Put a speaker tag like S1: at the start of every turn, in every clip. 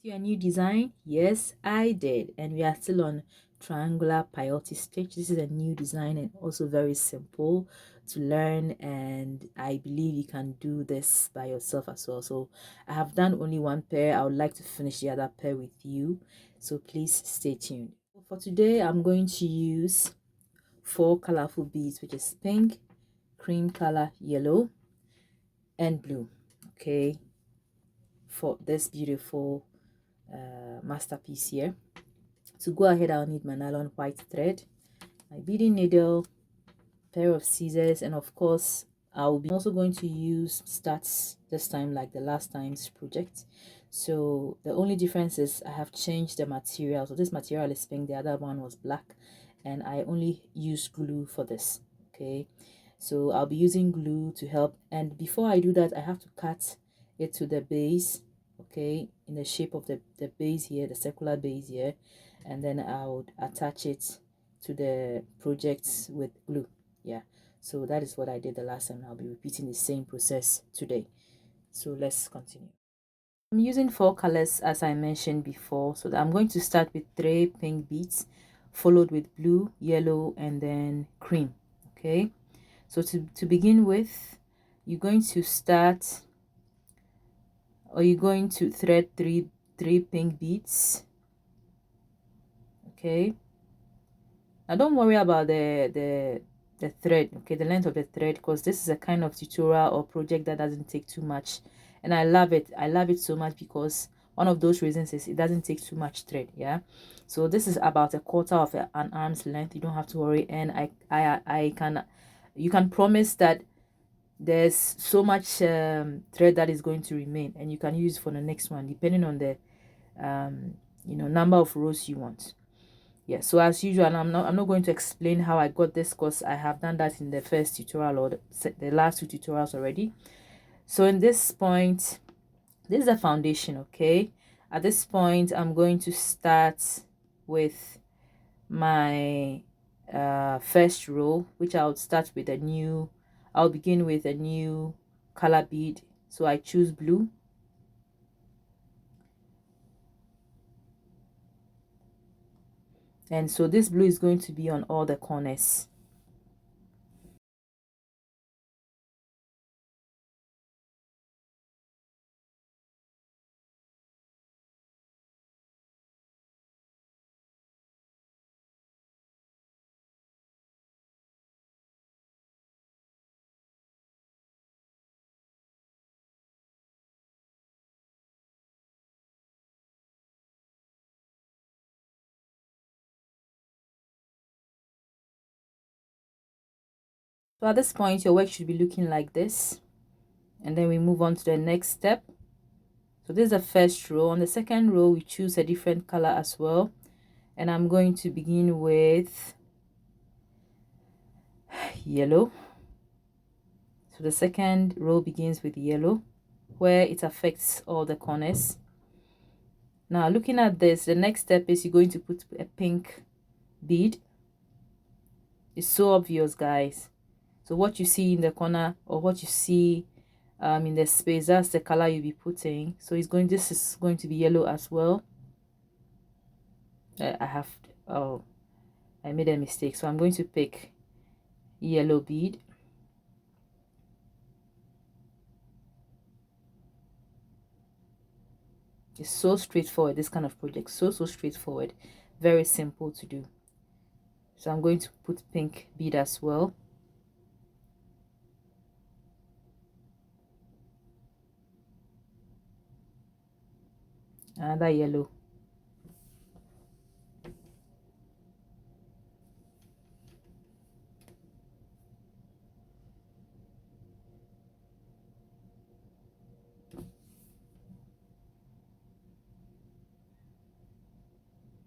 S1: you a new design? Yes, I did. And we are still on triangular peyote stitch. This is a new design and also very simple to learn, and I believe you can do this by yourself as well. So I have done only one pair. I would like to finish the other pair with you, so please stay tuned. For today, I'm going to use 4 colorful beads, which is pink, cream color, yellow, and blue. Okay, for this beautiful masterpiece here. To go ahead, I'll need my nylon white thread, my beading needle, pair of scissors, and of course I'll be also going to use stats this time like the last time's project. So the only difference is I have changed the material. So this material is pink, the other one was black, and I only use glue for this. Okay, so I'll be using glue to help, and before I do that I have to cut it to the base, okay, in the shape of the base here, the circular base here, and then I would attach it to the projects with glue. Yeah, so that is what I did the last time. I'll be repeating the same process today. So let's continue. I'm using 4 colors as I mentioned before. So I'm going to start with 3 pink beads, followed with blue, yellow, and then cream. Okay, so to begin with, you're going to start, or you're going to thread three pink beads. Okay, now don't worry about the thread, okay, the length of the thread, because this is a kind of tutorial or project that doesn't take too much, and I love it so much because one of those reasons is it doesn't take too much thread. Yeah, so this is about a quarter of an arm's length. You don't have to worry, and I can, you can promise that there's so much thread that is going to remain, and you can use for the next one depending on the number of rows you want. Yeah, so as usual, I'm not going to explain how I got this because I have done that in the first tutorial or the last 2 tutorials already. So in this point, this is a foundation. Okay, at this point I'm going to start with my first row, which I'll start with a new, I'll begin with a new color bead. So I choose blue, and so this blue is going to be on all the corners. So at this point your work should be looking like this, and then we move on to the next step. So this is the first row. On the second row we choose a different color as well, and I'm going to begin with yellow. So the second row begins with yellow, where it affects all the corners. Now looking at this, the next step is you're going to put a pink bead. It's so obvious, guys. So what you see in the corner, or what you see in the space, that's the color you'll be putting. So this is going to be yellow as well. Oh, I made a mistake, so I'm going to pick yellow bead. It's so straightforward, this kind of project, so straightforward, very simple to do. So I'm going to put pink bead as well. Another yellow.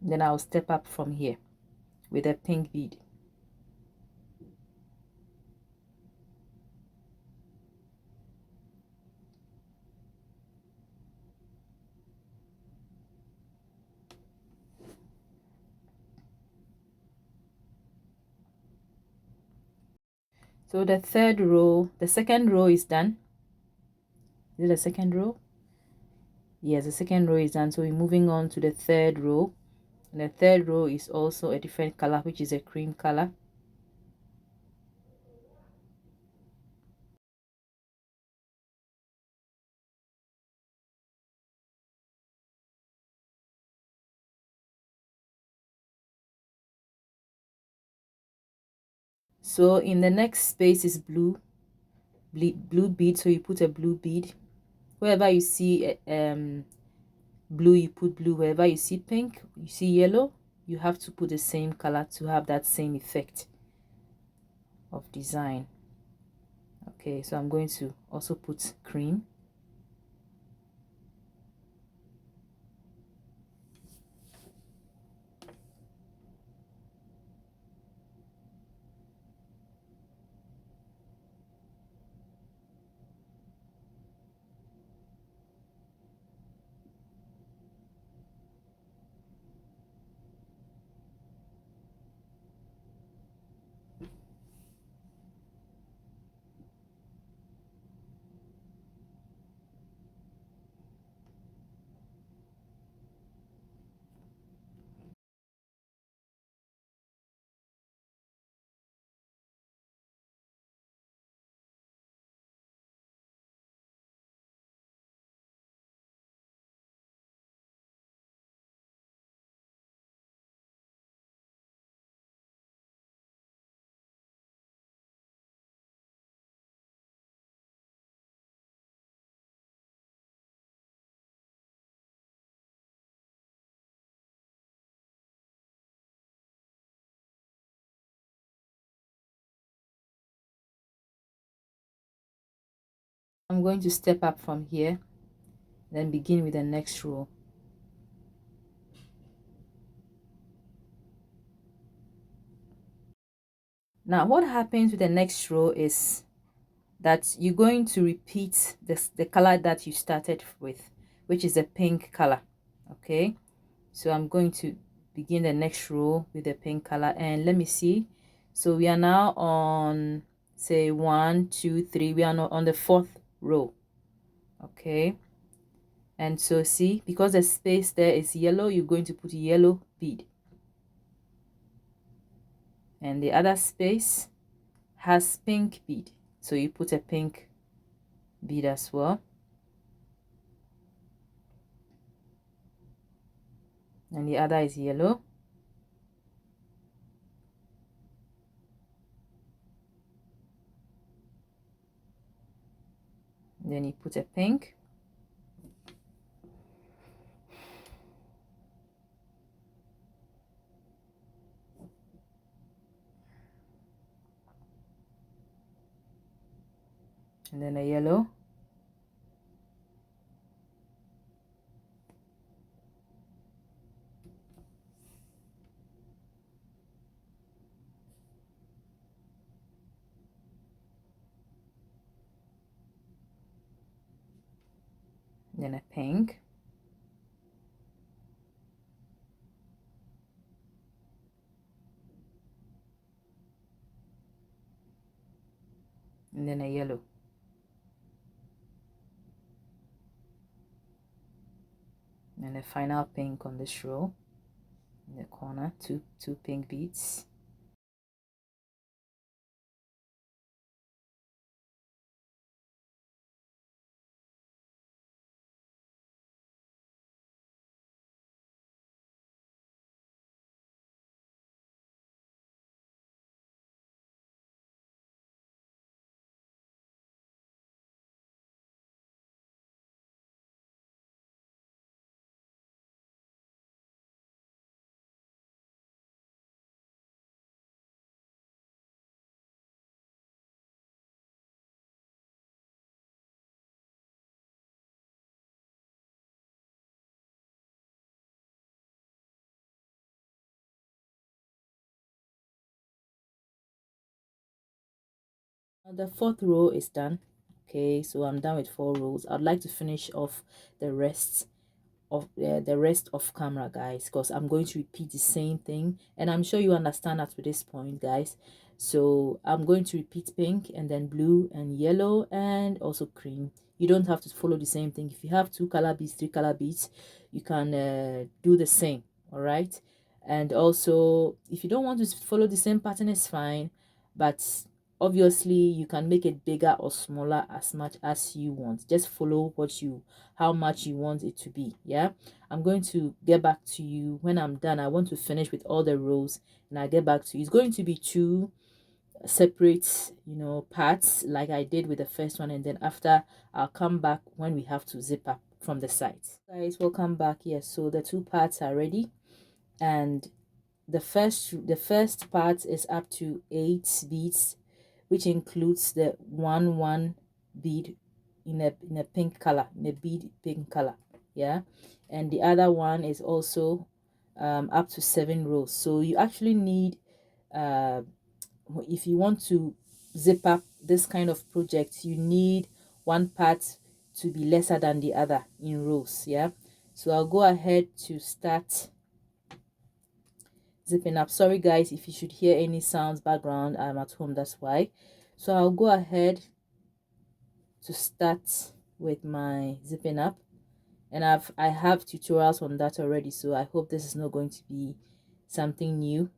S1: Then I'll step up from here with a pink bead. So the second row is done. Is it the second row? Yes, the second row is done. So we're moving on to the third row. And the third row is also a different color, which is a cream color. So in the next space is blue bead. So you put a blue bead. Wherever you see blue, you put blue. Wherever you see pink, you see yellow, you have to put the same color to have that same effect of design. Okay, so I'm going to also put cream. I'm going to step up from here, then begin with the next row. Now what happens with the next row is that you're going to repeat the color that you started with, which is a pink color. Okay, so I'm going to begin the next row with the pink color, and let me see. So we are now on, say, 1 2 3, we are now on the fourth row. Okay, and so see, because the space there is yellow, you're going to put yellow bead, and the other space has pink bead, so you put a pink bead as well. And the other is yellow. Then you put a pink. And then a yellow. Then a pink. And then a yellow. And a final pink on this row. In the corner, two pink beads. Now the fourth row is done. Okay, so I'm done with 4 rows. I'd like to finish off the rest of camera, guys, because I'm going to repeat the same thing, and I'm sure you understand that to this point, guys. So I'm going to repeat pink, and then blue and yellow, and also cream. You don't have to follow the same thing. If you have 2 color beads, 3 color beads, you can do the same. All right. And also, if you don't want to follow the same pattern, it's fine, but obviously you can make it bigger or smaller as much as you want. Just follow how much you want it to be. Yeah, I'm going to get back to you when I'm done. I want to finish with all the rows, and I'll get back to you. It's going to be 2 separate, parts, like I did with the first one, and then after I'll come back when we have to zip up from the sides. Guys, welcome back. Yes, so the 2 parts are ready, and the first part is up to 8 beads, which includes the 1 bead in a pink color, in a bead pink color. Yeah, and the other one is also up to 7 rows. So you actually need, uh if you want to zip up this kind of project, you need one part to be lesser than the other in rows. Yeah, so I'll go ahead to start zipping up. Sorry guys if you should hear any sounds background, I'm at home, that's why. So I'll go ahead to start with my zipping up, and I have tutorials on that already, so I hope this is not going to be something new.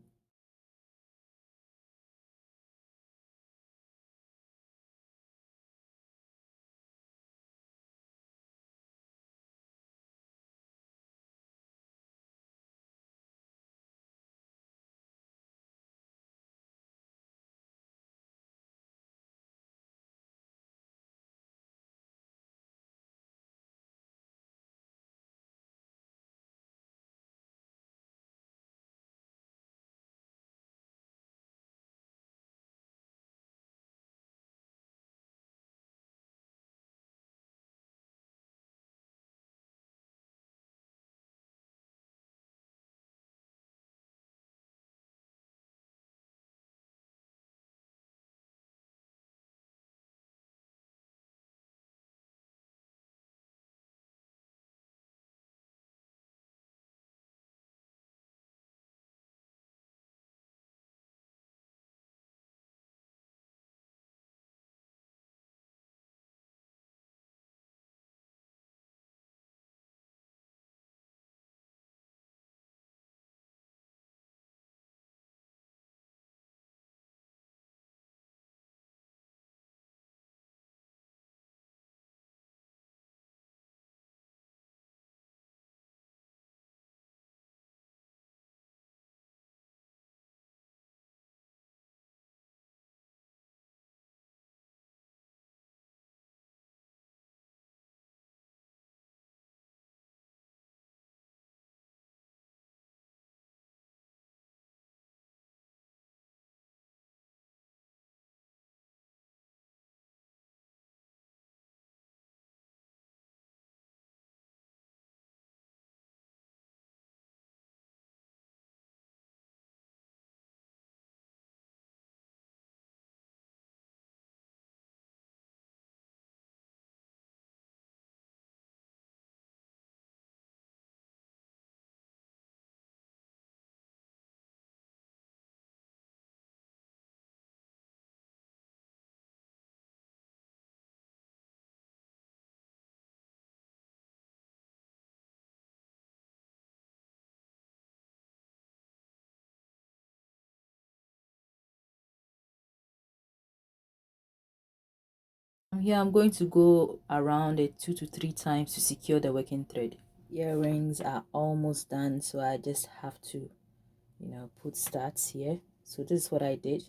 S1: Here I'm going to go around it 2 to 3 times to secure the working thread. Earrings are almost done, so I just have to, put starts here. So this is what I did.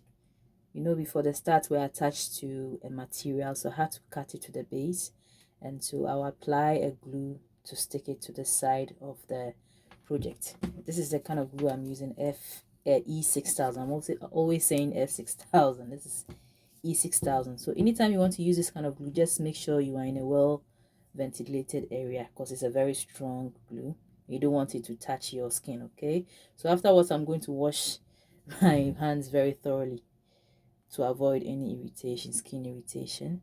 S1: Before the starts were attached to a material, so I had to cut it to the base, and so I'll apply a glue to stick it to the side of the project. This is the kind of glue I'm using, E6000. I'm also always saying F6000. This is E6000. So anytime you want to use this kind of glue, just make sure you are in a well ventilated area, because it's a very strong glue. You don't want it to touch your skin. Okay, so afterwards I'm going to wash my hands very thoroughly to avoid any irritation, skin irritation.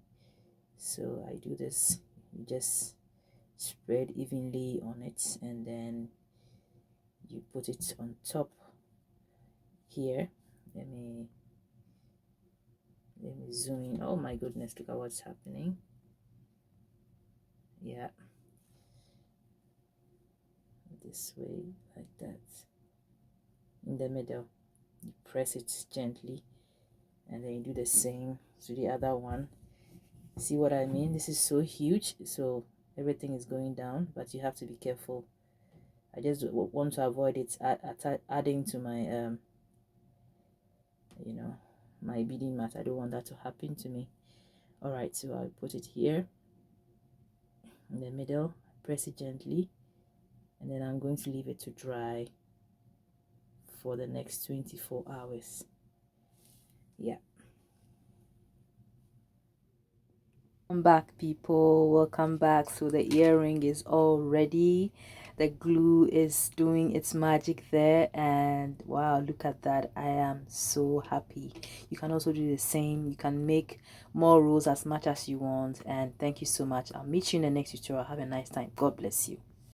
S1: So I do this. You just spread evenly on it, and then you put it on top here. Let me zoom in. Oh my goodness, look at what's happening. Yeah, this way, like that. In the middle, you press it gently, and then you do the same to the other one. See what I mean? This is so huge, so everything is going down, but you have to be careful. I just want to avoid it adding to my you know, my beading mat. I don't want that to happen to me. All right, so I'll put it here in the middle, press it gently, and then I'm going to leave it to dry for the next 24 hours. Yeah. Welcome back, people. Welcome back. So the earring is all ready. The glue is doing its magic there, and wow, look at that. I am so happy. You can also do the same. You can make more rows as much as you want. And thank you so much. I'll meet you in the next tutorial. Have a nice time. God bless you.